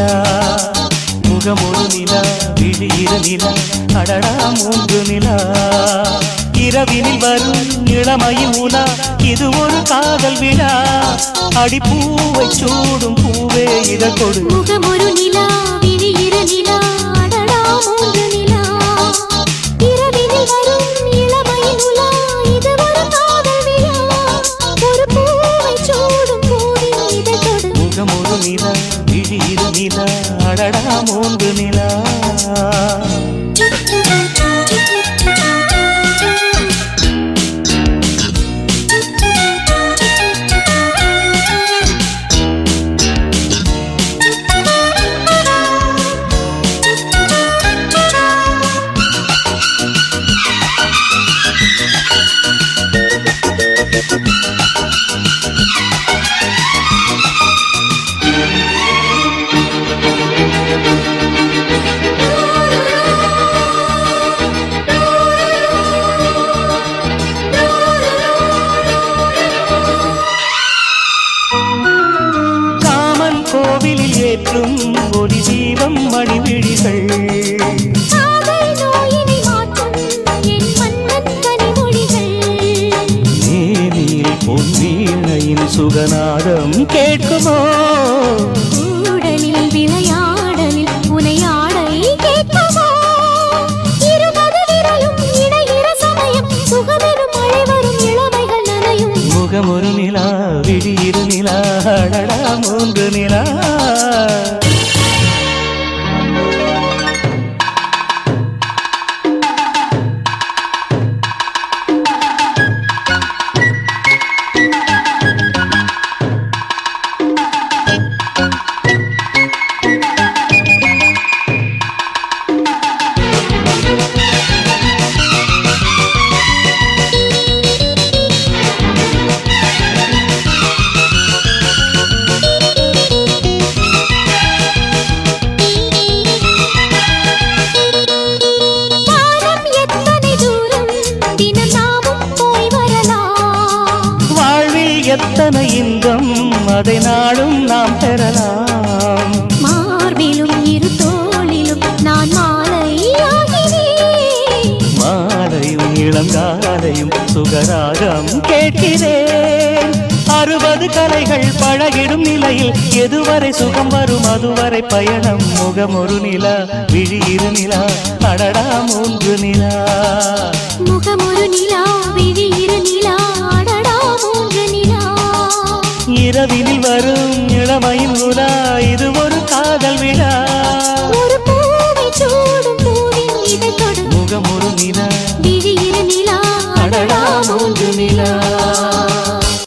நிலா முகமொரு நிலா விழியிரு நிலா அடடா மூன்று நிலா இரவினில் வரும் இளமையின் உலா இது ஒரு காதல் விழா அடிப்பூவை சூடும் பூவே இதழ் கொடு முகமொரு நிலா விழியிரு நிலா அடடா மூன்று நிலா இரவினில் வரும் இளமையின் உலா இது ஒரு காதல் விழா ஒரு பூவை சூடும் பூவின் இதழ் கொடு முகமொரு நிலா விழியிரு நிலா அடடா மூன்று நிலா கோவிலில் ஏற்றும் ஒளி தீபம் மணிவிழிகள் நேரில் பொன்னீணையின் சுகநாதம் கேட்குமோ உடலில் விளையாடலில் உனையாடை கேட்குமோ இருபது விரலும் இணைகிற சமயம் சுகமெனும் மழை வரும் இளமைகள் நனையும் முகமொரு நிலா விழியிரு நிலா அடடா மூன்று நிலா எத்தனை இன்பம் அதை நாடும் நாம் பெறலாம் மார்பிலும் இரு தோளிலும் நான் மாலையும் இளங்காலையும் சுகராகம் கேட்கிறேன் 60 கலைகள் பழகிடும் நிலையில் எதுவரை சுகம் வரும் அதுவரை பயணம் முகமொரு நிலா விழியிரு நிலா அடடா மூன்று நிலா முகமொரு நிலா விழியிரு நிலா அடடா மூன்று நிலா இரவினில் வரும் இளமையின் உலா இது ஒரு காதல் விழா ஒரு பூவை சூடும் பூவின் இதழ் கொடு முகமொரு நிலா விழியிரு நிலா அடடா மூன்று நிலா